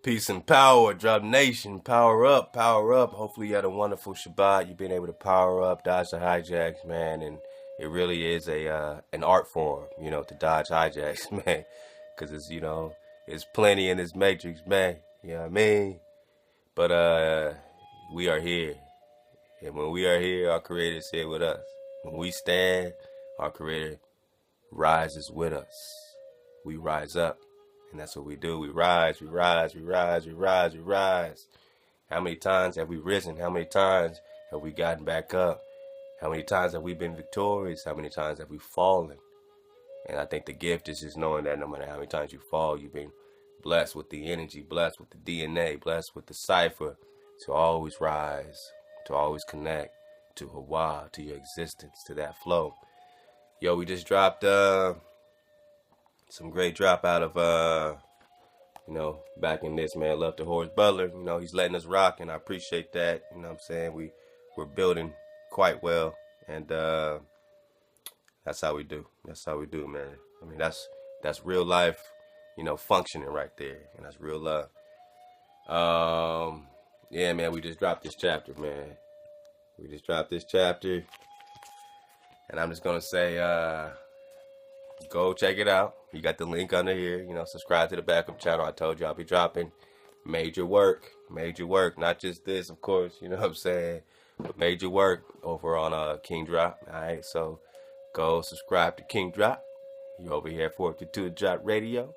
Peace and power, Drop Nation, power up, power up. Hopefully you had a wonderful Shabbat. You've been able to power up, dodge the hijacks, man. And it really is an art form, to dodge hijacks, man. Because it's plenty in this matrix, man. You know what I mean? But we are here. And when we are here, our Creator is here with us. When we stand, our Creator rises with us. We rise up. And that's what we do. We rise, we rise, we rise, we rise, we rise. How many times have we risen? How many times have we gotten back up? How many times have we been victorious? How many times have we fallen? And I think the gift is just knowing that no matter how many times you fall, you've been blessed with the energy, blessed with the DNA, blessed with the cipher to always rise, to always connect to Hawa, to your existence, to that flow. Yo, we just dropped some great drop out of back in this, man. Love to Horace Butler. He's letting us rock, and I appreciate that. You know what I'm saying? We're building quite well, and that's how we do. That's how we do, man. I mean, that's real life, functioning right there, and that's real love. Yeah, man, we just dropped this chapter, man. We just dropped this chapter, and I'm just gonna say, go check it out. You got the link under here. Subscribe to the backup channel. I told you I'll be dropping major work. Not just this, of course. You know what I'm saying? But major work over on Kingdrop. All right, so go subscribe to Kingdrop. You're over here at 452 Drop Radio,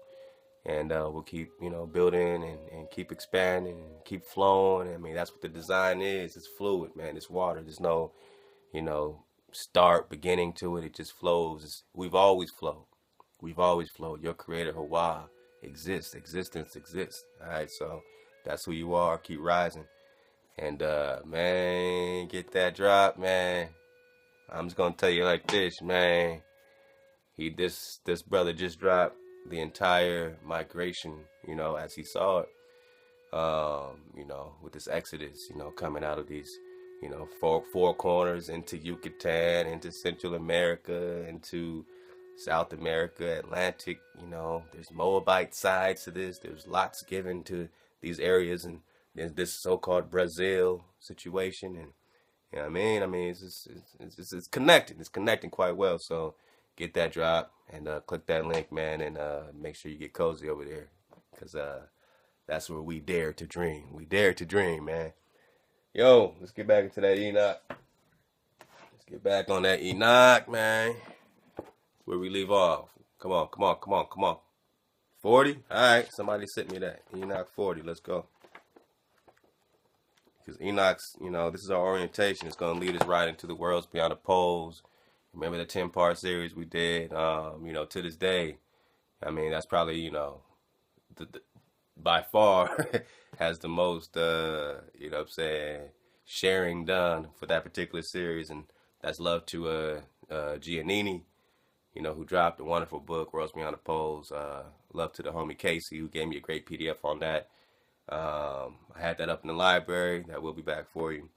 and we'll keep building and keep expanding and keep flowing. I mean, that's what the design is. It's fluid, man. It's water. There's no start, beginning to it. It just flows. We've always flowed. Your Creator, Hawa, exists. Existence exists. All right, so that's who you are. Keep rising. And, man, get that drop, man. I'm just going to tell you like this, man. This brother just dropped the entire migration, as he saw it, with this exodus, coming out of these, four corners into Yucatan, into Central America, into South America, Atlantic. There's Moabite sides to this. There's lots given to these areas, and there's this so-called Brazil situation, and you know what I mean. It's connecting. It's connecting quite well. So get that drop and click that link, man, and make sure you get cozy over there, because that's where we dare to dream. We dare to dream, man. Yo, let's get back into that Enoch. Let's get back on that Enoch, man. Where we leave off. Come on. 40? Alright, somebody sent me that. Enoch 40, let's go. Because Enoch's, this is our orientation. It's going to lead us right into the worlds beyond the poles. Remember the 10-part series we did? To this day, I mean, that's probably, by far has the most, sharing done for that particular series. And that's love to Giannini, who dropped a wonderful book, Worlds Beyond the Poles. Love to the homie Casey, who gave me a great PDF on that. I had that up in the library. That will be back for you.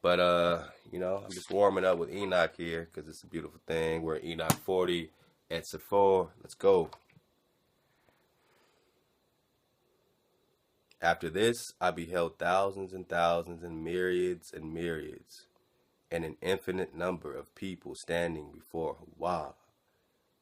But, I'm just warming up with Enoch here because it's a beautiful thing. We're at Enoch 40 at Cepher. Let's go. After this, I beheld thousands and thousands and myriads, and an infinite number of people standing before Hawa.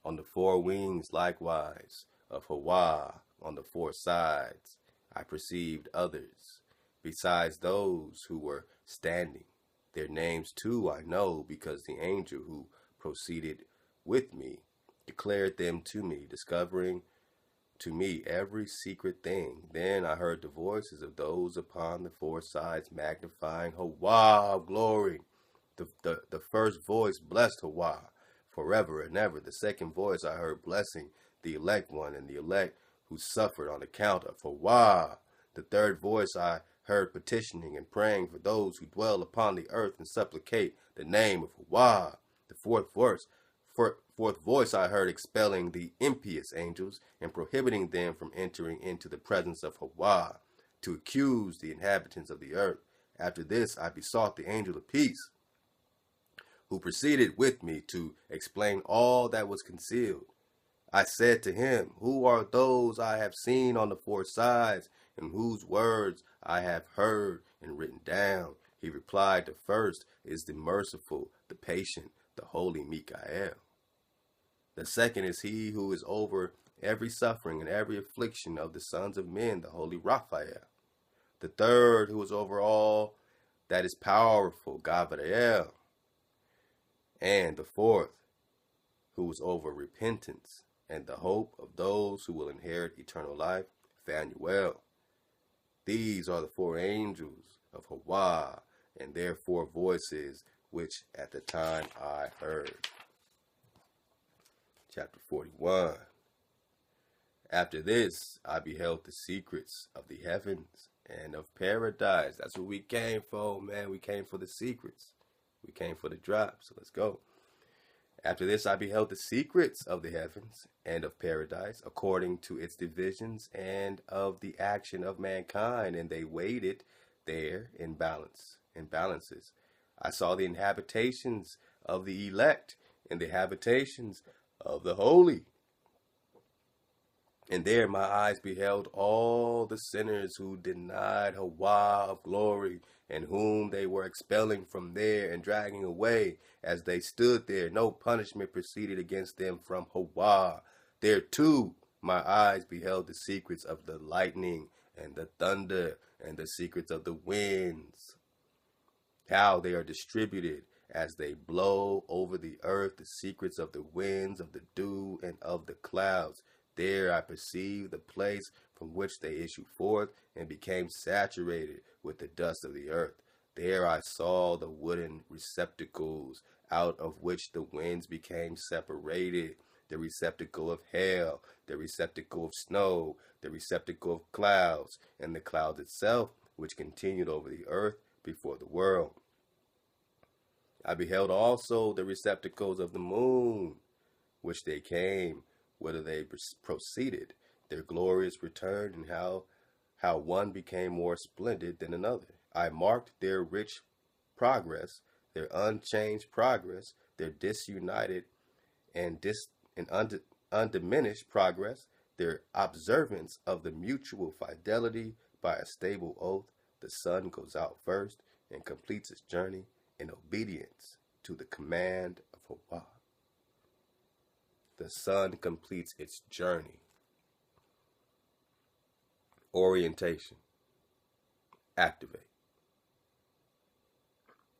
On the four wings likewise of Hawa, on the four sides, I perceived others, besides those who were standing. Their names too I know, because the angel who proceeded with me declared them to me, discovering to me every secret thing. Then I heard the voices of those upon the four sides magnifying Hawa, glory. The first voice blessed Hawa forever and ever. The second voice I heard blessing the elect one, and the elect who suffered on account of Hawa. The third voice I heard petitioning and praying for those who dwell upon the earth and supplicate the name of Hawa. The fourth voice I heard expelling the impious angels and prohibiting them from entering into the presence of Hawa, to accuse the inhabitants of the earth. After this I besought the angel of peace, who proceeded with me to explain all that was concealed. I said to him, who are those I have seen on the four sides, and whose words I have heard and written down? He replied, the first is the merciful, the patient, the holy Mikael. The second is he who is over every suffering and every affliction of the sons of men, the holy Raphael. The third, who is over all that is powerful, Gabriel. And the fourth, who is over repentance and the hope of those who will inherit eternal life, Phanuel. These are the four angels of Hawa, and their four voices, which at the time I heard. Chapter 41. After this, I beheld the secrets of the heavens and of paradise. That's what we came for, man. We came for the secrets. We came for the drops. So let's go. After this, I beheld the secrets of the heavens and of paradise, according to its divisions and of the action of mankind, and they weighed it there in balances. I saw the habitations of the elect and the habitations of the holy. And there my eyes beheld all the sinners who denied Hawa of glory, and whom they were expelling from there and dragging away as they stood there. No punishment proceeded against them from Hawa. There too my eyes beheld the secrets of the lightning and the thunder and the secrets of the winds, how they are distributed as they blow over the earth, the secrets of the winds, of the dew, and of the clouds. There I perceived the place from which they issued forth and became saturated with the dust of the earth. There I saw the wooden receptacles out of which the winds became separated, the receptacle of hail, the receptacle of snow, the receptacle of clouds, and the clouds itself, which continued over the earth before the world. I beheld also the receptacles of the moon, which they came, whether they proceeded, their glorious return, and how one became more splendid than another. I marked their rich progress, their unchanged progress, their disunited and undiminished progress, their observance of the mutual fidelity by a stable oath. The sun goes out first and completes its journey in obedience to the command of Hawa. The sun completes its journey. Orientation. Activate.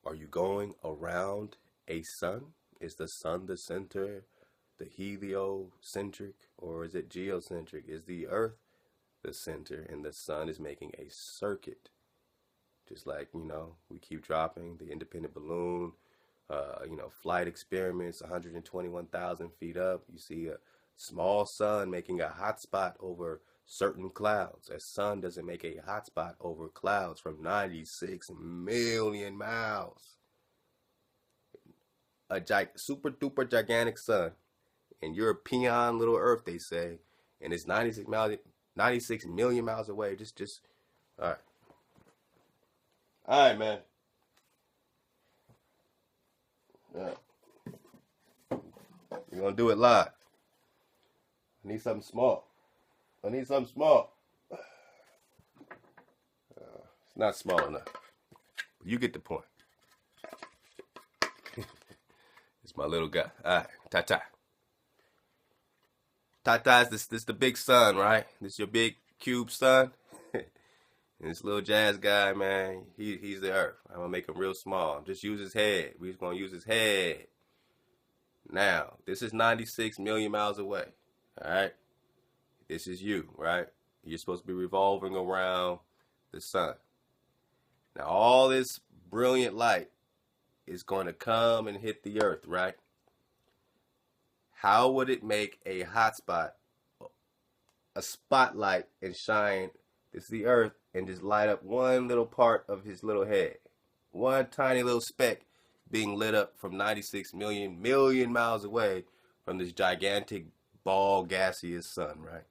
Are you going around a sun? Is the sun the center, the heliocentric, or is it geocentric? Is the earth the center and the sun is making a circuit? Just like, we keep dropping the independent balloon, flight experiments, 121,000 feet up. You see a small sun making a hot spot over certain clouds. A sun doesn't make a hot spot over clouds from 96 million miles. A super duper gigantic sun, and you're a peon little Earth, they say, and it's 96 million miles away. Just, all right. All right, man. We're going to do it live. I need something small. It's not small enough. You get the point. It's my little guy. All right, Tata. Tata is this the big sun, right? This your big cube sun. And this little jazz guy, man, he's the earth. I'm going to make him real small. Just use his head. We're just going to use his head. Now, this is 96 million miles away. All right? This is you, right? You're supposed to be revolving around the sun. Now, all this brilliant light is going to come and hit the earth, right? How would it make a hot spot, a spotlight, and shine this the earth and just light up one little part of his little head? One tiny little speck being lit up from 96 million miles away from this gigantic ball gaseous sun, right?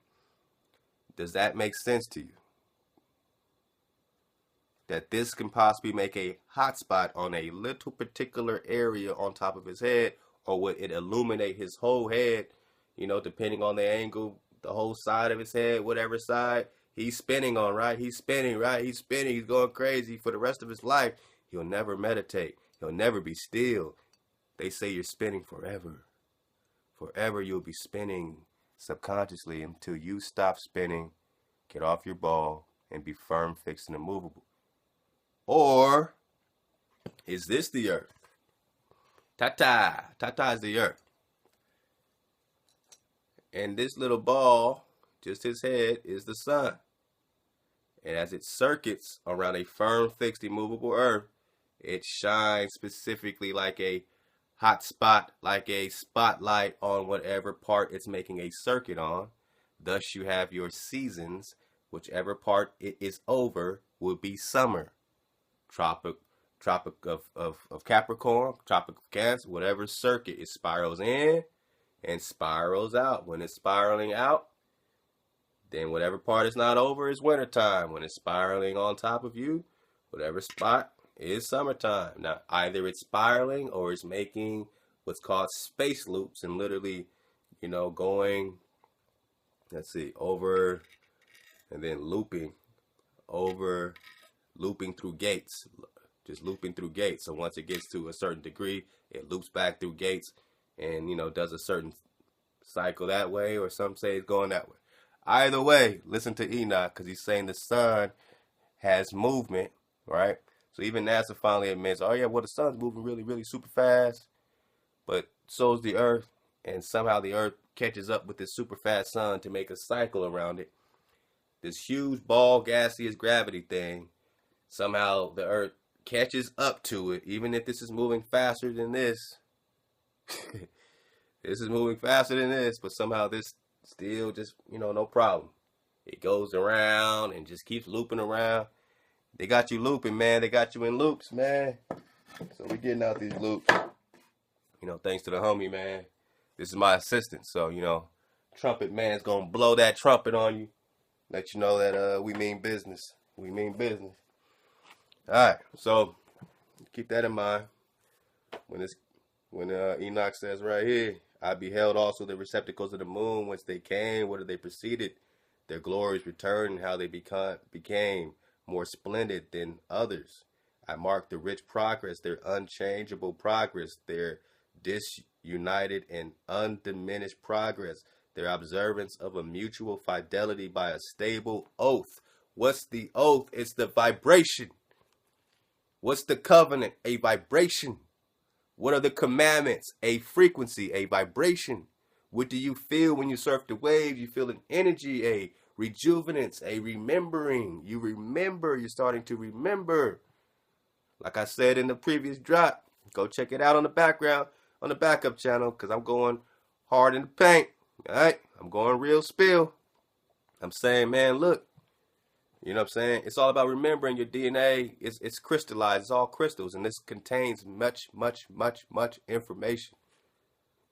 Does that make sense to you? That this can possibly make a hot spot on a little particular area on top of his head, or would it illuminate his whole head you know, depending on the angle, the whole side of his head, whatever side he's spinning on, right? He's spinning, right? He's spinning. He's going crazy for the rest of his life. He'll never meditate. He'll never be still. They say you're spinning forever. Forever you'll be spinning subconsciously until you stop spinning, get off your ball, and be firm, fixed, and immovable. Or is this the earth? Tata is the earth. And this little ball, just his head, is the sun. And as it circuits around a firm, fixed, immovable earth, it shines specifically like a hot spot, like a spotlight on whatever part it's making a circuit on. Thus you have your seasons. Whichever part it is over will be summer. Tropic of Capricorn, Tropic of Cancer, whatever circuit it spirals in and spirals out. When it's spiraling out, then whatever part is not over is wintertime. When it's spiraling on top of you, whatever spot is summertime. Now, either it's spiraling or it's making what's called space loops and literally, you know, going, let's see, over and then looping over, looping through gates, just looping through gates. So once it gets to a certain degree, it loops back through gates and, you know, does a certain cycle that way, or some say it's going that way. Either way, listen to Enoch, because he's saying the sun has movement, right? So even NASA finally admits, oh yeah, well, the sun's moving really, really super fast, but so is the earth, and somehow the earth catches up with this super fast sun to make a cycle around it. This huge ball gaseous gravity thing, somehow the earth catches up to it, even if this is moving faster than this. This is moving faster than this, but somehow this still just, you know, no problem. It goes around and just keeps looping around. They got you looping, man. They got you in loops, man. So we're getting out these loops. You know, thanks to the homie, man. This is my assistant. So, you know, trumpet man's going to blow that trumpet on you. Let you know that we mean business. We mean business. All right. So keep that in mind. When Enoch says right here, I beheld also the receptacles of the moon, whence they came, whither they proceeded, their glories returned, and how they became more splendid than others. I marked the rich progress, their unchangeable progress, their disunited and undiminished progress, their observance of a mutual fidelity by a stable oath. What's the oath? It's the vibration. What's the covenant? A vibration. What are the commandments? A frequency, a vibration. What do you feel when you surf the waves? You feel an energy, a rejuvenance, a remembering. You remember, you're starting to remember. Like I said in the previous drop, go check it out on the background, on the backup channel, because I'm going hard in the paint. All right? I'm going real spill. I'm saying, man, look. You know what I'm saying? It's all about remembering your DNA. It's crystallized. It's all crystals. And this contains much, much, much, much information.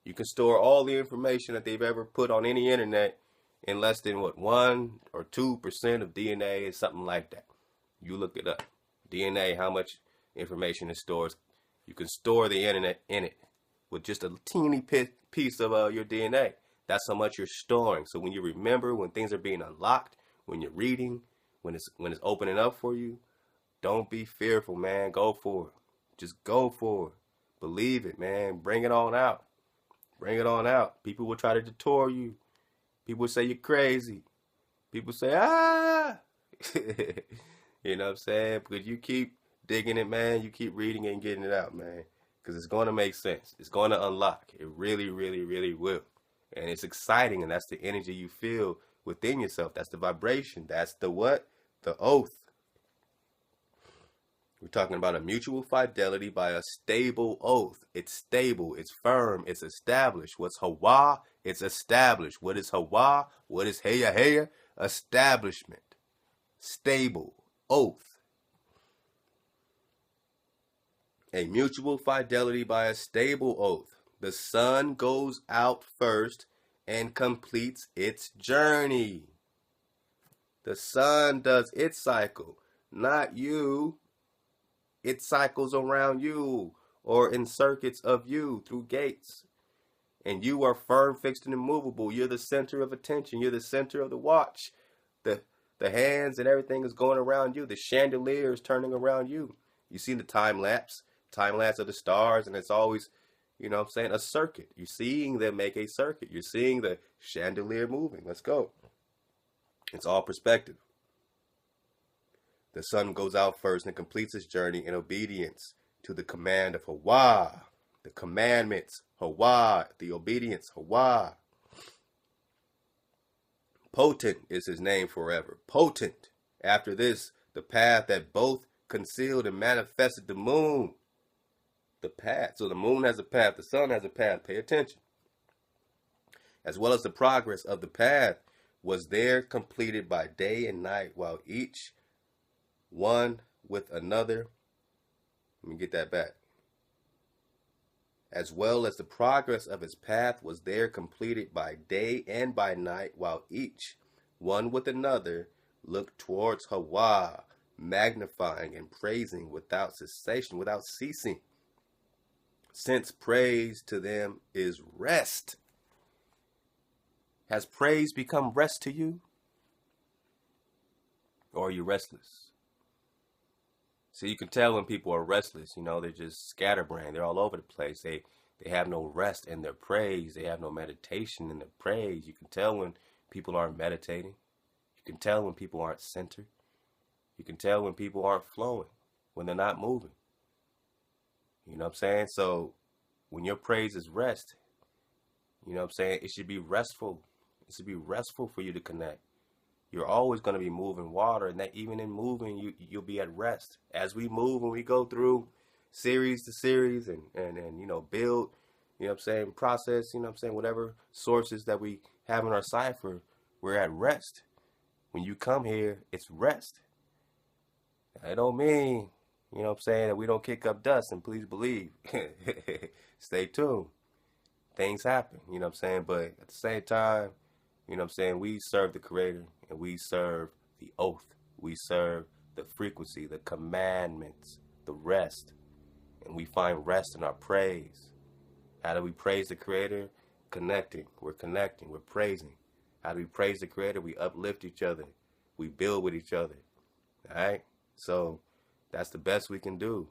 You can store all the information that they've ever put on any internet in less than, 1 or 2% of DNA is something like that. You look it up. DNA, how much information it stores. You can store the internet in it with just a teeny piece of your DNA. That's how much you're storing. So when you remember, when things are being unlocked, when you're reading, when it's opening up for you, don't be fearful, man. Go for it. Just go for it. Believe it, man. Bring it on out. Bring it on out. People will try to detour you. People will say you're crazy. People say, ah. You know what I'm saying? But you keep digging it, man. You keep reading it and getting it out, man. Because it's going to make sense. It's going to unlock. It really, really, really will. And it's exciting, and that's the energy you feel within yourself. That's the vibration. That's the what? The oath. We're talking about a mutual fidelity by a stable oath. It's stable. It's firm. It's established. What's Hawa? It's established. What is Hawa? What is Heya Heya? Establishment. Stable. Oath. A mutual fidelity by a stable oath. The sun goes out first and completes its journey. The sun does its cycle, not you. It cycles around you or in circuits of you through gates. And you are firm, fixed, and immovable. You're the center of attention. You're the center of the watch. The hands and everything is going around you. The chandelier is turning around you. You see the time lapse of the stars, and it's always, you know what I'm saying, a circuit. You're seeing them make a circuit. You're seeing the chandelier moving. Let's go. It's all perspective. The sun goes out first and completes its journey in obedience to the command of Hawa. The commandments, Hawa. The obedience, Hawa. Potent is his name forever. Potent. After this, the path that both concealed and manifested the moon. The path. So the moon has a path. The sun has a path. Pay attention. As well as the progress of the path was there completed by day and night, while each one with another. Let me get that back. As well as the progress of his path was there completed by day and by night, while each one with another looked towards Hawa, magnifying and praising without cessation, without ceasing. Since praise to them is rest. Has praise become rest to you? Or are you restless? So you can tell when people are restless, you know, they're just scatterbrained. They're all over the place. They have no rest in their praise. They have no meditation in their praise. You can tell when people aren't meditating. You can tell when people aren't centered. You can tell when people aren't flowing, when they're not moving. You know what I'm saying? So when your praise is rest, you know what I'm saying, it should be restful. It should be restful for you to connect. You're always going to be moving water, and that even in moving, you'll be at rest. As we move and we go through series to series and you know, build, you know what I'm saying, process, you know what I'm saying, whatever sources that we have in our cipher, we're at rest. When you come here, it's rest. I don't mean, you know what I'm saying, that we don't kick up dust, and please believe. Stay tuned. Things happen, you know what I'm saying, but at the same time, you know what I'm saying, we serve the Creator, and we serve the oath. We serve the frequency, the commandments, the rest. And we find rest in our praise. How do we praise the Creator? Connecting. We're praising. How do we praise the Creator? We uplift each other. We build with each other. All right? So that's the best we can do.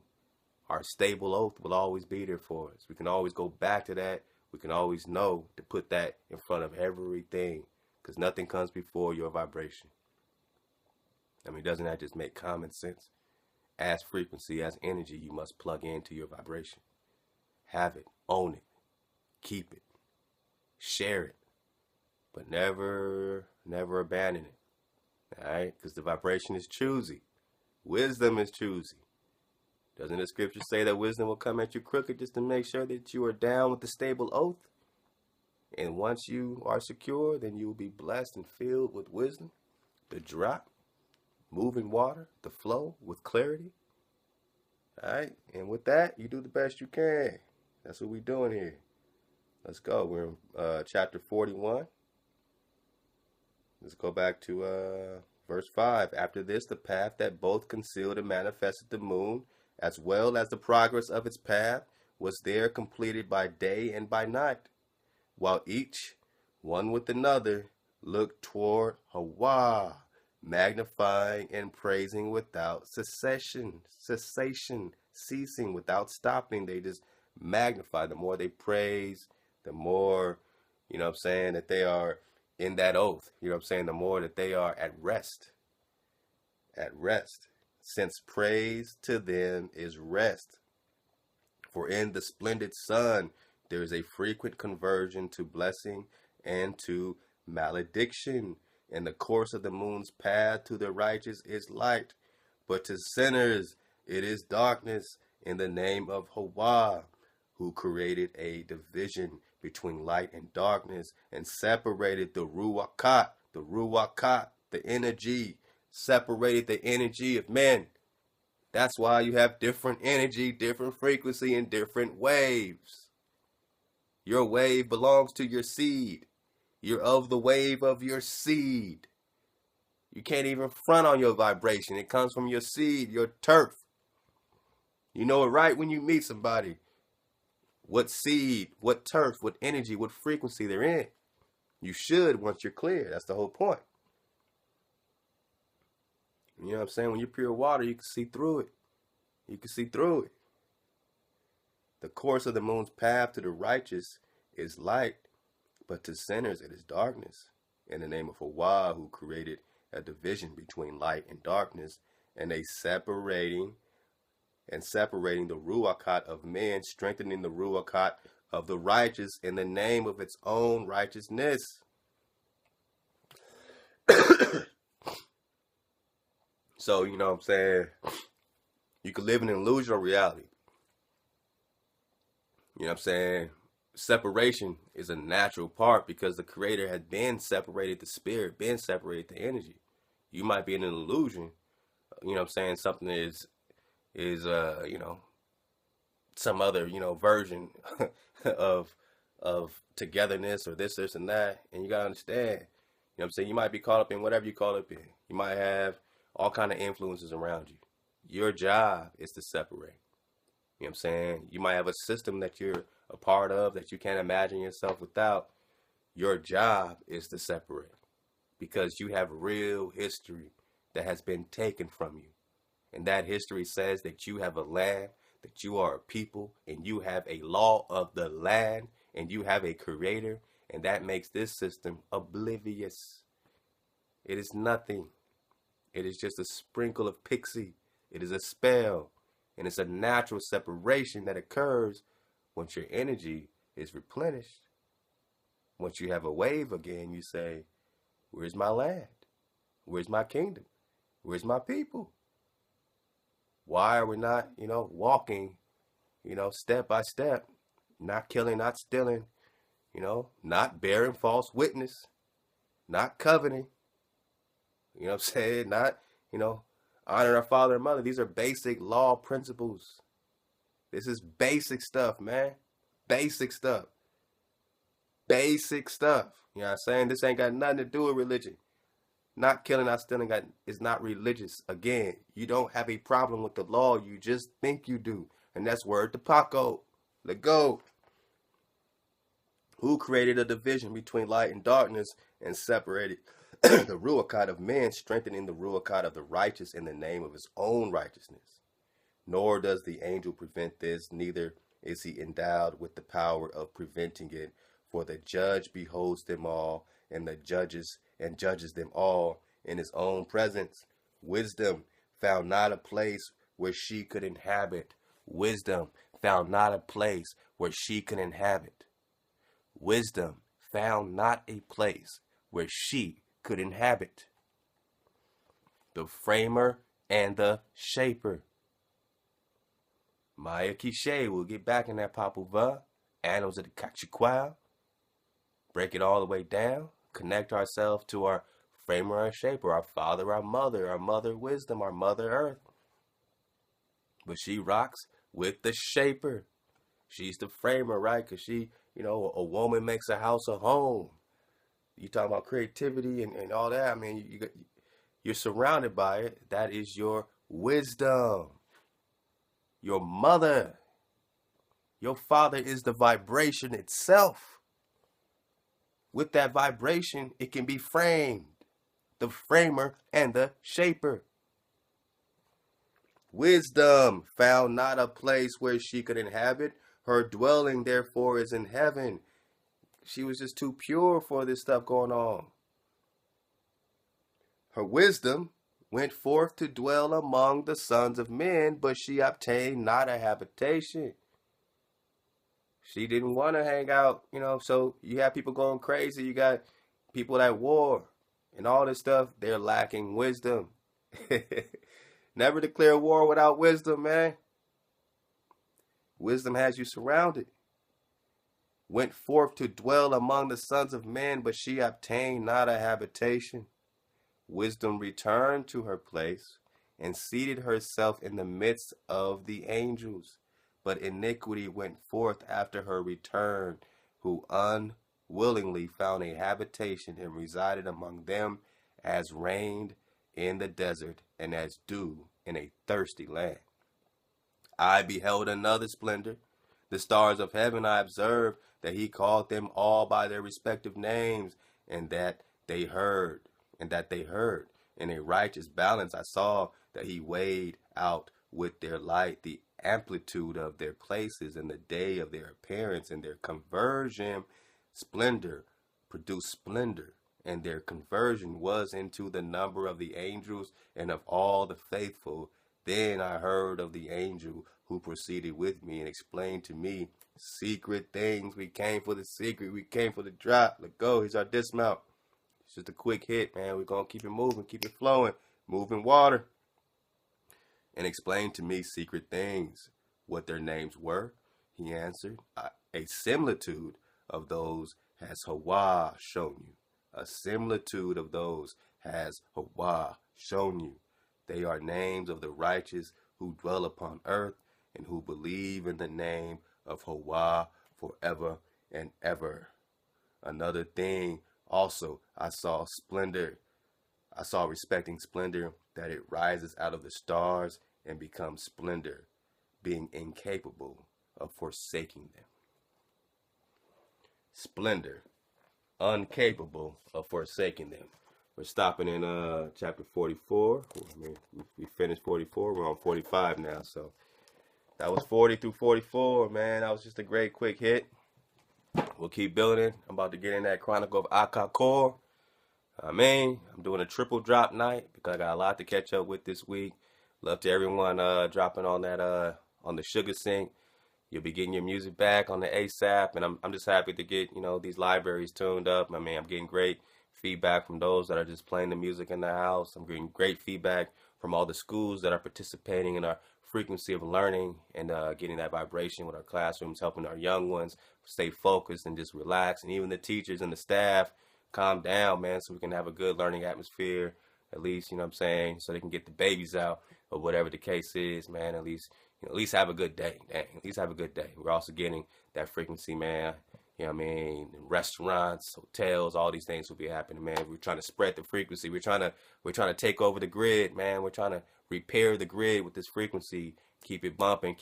Our stable oath will always be there for us. We can always go back to that. We can always know to put that in front of everything, because nothing comes before your vibration. I mean, doesn't that just make common sense? As frequency, as energy, you must plug into your vibration. Have it, own it, keep it, share it, but never abandon it. All right? Because the vibration is choosy. Wisdom is choosy. Doesn't the scripture say that wisdom will come at you crooked just to make sure that you are down with the stable oath? And once you are secure, then you will be blessed and filled with wisdom, the drop, moving water, the flow with clarity. All right? And with that, you do the best you can. That's what we're doing here. Let's go. We're in chapter 41. Let's go back to verse 5. After this, the path that both concealed and manifested the moon, as well as the progress of its path, was there completed by day and by night, while each, one with another, looked toward Hawa, magnifying and praising without ceasing, without stopping. They just magnify. The more they praise, the more, you know what I'm saying, that they are in that oath. You know what I'm saying? The more that they are at rest. At rest. Since praise to them is rest. For in the splendid sun, there is a frequent conversion to blessing and to malediction. And the course of the moon's path to the righteous is light, but to sinners it is darkness. In the name of Hawa, who created a division between light and darkness and separated the ruakat, the energy, separated the energy of men. That's why you have different energy, different frequency, and different waves. Your wave belongs to your seed. You're of the wave of your seed. You can't even front on your vibration. It comes from your seed, your turf. You know it right when you meet somebody. what seed, what turf, what energy, what frequency they're in. You should once you're clear. That's the whole point. You know what I'm saying? When you're pure water, you can see through it. You can see through it. The course of the moon's path to the righteous is light, but to sinners it is darkness. In the name of Hawa, who created a division between light and darkness, and separating the Ruachat of men, strengthening the Ruachat of the righteous in the name of its own righteousness. So, you know what I'm saying? You can live in an illusion or reality. You know what I'm saying? Separation is a natural part because the Creator has been separated the spirit, been separated the energy. You might be in an illusion. You know what I'm saying? Something is you know, some other, you know, version of togetherness or this and that. And you got to understand, you know what I'm saying? You might be caught up in whatever you call up in. You might have all kind of influences around you. Your job is to separate. You know what I'm saying? You might have a system that you're a part of that you can't imagine yourself without. Your job is to separate because you have real history that has been taken from you. And that history says that you have a land, that you are a people, and you have a law of the land, and you have a creator, and that makes this system oblivious. It is nothing. It is just a sprinkle of pixie. It is a spell. And it's a natural separation that occurs once your energy is replenished. Once you have a wave again, you say, where's my land? Where's my kingdom? Where's my people? Why are we not, you know, walking, you know, step by step, not killing, not stealing, you know, not bearing false witness, not coveting, you know what I'm saying? Not, you know, honoring our father and mother. These are basic law principles. This is basic stuff, man. Basic stuff. Basic stuff. You know what I'm saying? This ain't got nothing to do with religion. Not killing, not stealing is not religious. Again, you don't have a problem with the law. You just think you do. And that's word to Paco. Let go. Who created a division between light and darkness and separated the Ruachat of men, strengthening the Ruachat of the righteous in the name of his own righteousness? Nor does the angel prevent this, neither is he endowed with the power of preventing it. For the judge beholds them all, and judges them all in his own presence. Wisdom found not a place where she could inhabit. Wisdom found not a place where she could inhabit. Wisdom found not a place where she could inhabit. The framer and the shaper. Maya Kishe, we'll get back in that Papal Va. Annals of the Cachiqual. Break it all the way down. Connect ourselves to our framer, our shaper, our father, our mother wisdom, our mother earth. But she rocks with the shaper. She's the framer, right? Because she, you know, a woman makes a house a home. You talking about creativity and all that. I mean, you're surrounded by it. That is your wisdom. Your mother. Your father is the vibration itself. With that vibration, it can be framed. The framer and the shaper. Wisdom found not a place where she could inhabit. Her dwelling, therefore, is in heaven. She was just too pure for this stuff going on. Her wisdom went forth to dwell among the sons of men, but she obtained not a habitation. She didn't want to hang out, you know, so you have people going crazy. You got people at war and all this stuff. They're lacking wisdom. Never declare war without wisdom, man. Wisdom has you surrounded. Went forth to dwell among the sons of men, but she obtained not a habitation. Wisdom returned to her place and seated herself in the midst of the angels. But iniquity went forth after her return, who unwillingly found a habitation and resided among them, as rained in the desert and as dew in a thirsty land. I beheld another splendor, The stars of heaven I observed that he called them all by their respective names, and that they heard, In a righteous balance I saw that he weighed out with their light the amplitude of their places and the day of their appearance, and their conversion splendor produced splendor, and their conversion was into the number of the angels and of all the faithful. Then I heard of the angel who proceeded with me and explained to me secret things. We came for the secret. We came for the drop. Let's go. Here's our dismount. It's just a quick hit, man. We're going to keep it moving, keep it flowing, moving water. And explained to me secret things, what their names were. He answered, a similitude of those has Hawa shown you. A similitude of those has Hawa shown you. They are names of the righteous who dwell upon earth and who believe in the name of Hawa forever and ever. Another thing also I saw respecting splendor, that it rises out of the stars and becomes splendor, being incapable of forsaking them. Splendor, incapable of forsaking them. We're stopping in chapter 44. We finished 44. We're on 45 now. So that was 40 through 44, man. That was just a great quick hit. We'll keep building. I'm about to get in that Chronicle of Akakor. I'm doing a triple drop night because I got a lot to catch up with this week. Love to everyone dropping on that on the Sugar Sync. You'll be getting your music back on the ASAP, and I'm just happy to get these libraries tuned up. I'm getting great feedback from those that are just playing the music in the house. I'm getting great feedback from all the schools that are participating in our frequency of learning and getting that vibration with our classrooms, helping our young ones stay focused and just relax, and even the teachers and the staff calm down, man, so we can have a good learning atmosphere, at least, so they can get the babies out, or whatever the case is, man. At least have a good day. Dang, at least have a good day. We're also getting that frequency, man. Restaurants, hotels, all these things will be happening, man. We're trying to spread the frequency. We're trying to take over the grid, man. We're trying to repair the grid with this frequency. Keep it bumping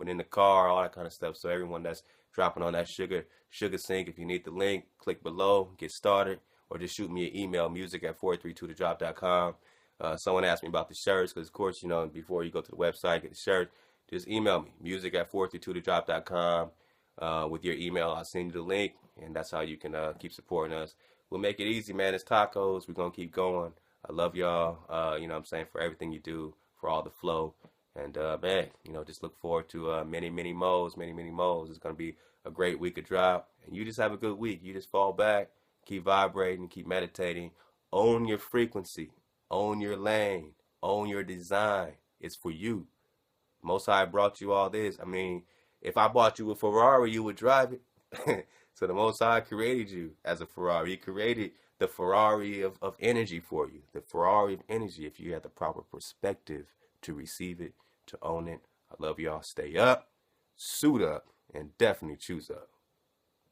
in the car, all that kind of stuff. So everyone that's dropping on that sugar sync, if you need the link, click below, get started, or just shoot me an email, music@432thedrop.com. Someone asked me about the shirts, because of course, before you go to the website, get the shirt, just email me, music@432thedrop.com. With your email, I'll send you the link, and that's how you can keep supporting us. We'll make it easy, man. It's tacos. We're going to keep going. I love y'all, for everything you do, for all the flow. And, just look forward to many, many modes. It's going to be a great week of drop. And you just have a good week. You just fall back, keep vibrating, keep meditating. Own your frequency. Own your lane. Own your design. It's for you. Most High brought you all this. If I bought you a Ferrari, you would drive it. So the Most High created you as a Ferrari. He created the Ferrari of energy for you. The Ferrari of energy, if you have the proper perspective to receive it, to own it. I love y'all. Stay up, suit up, and definitely choose up.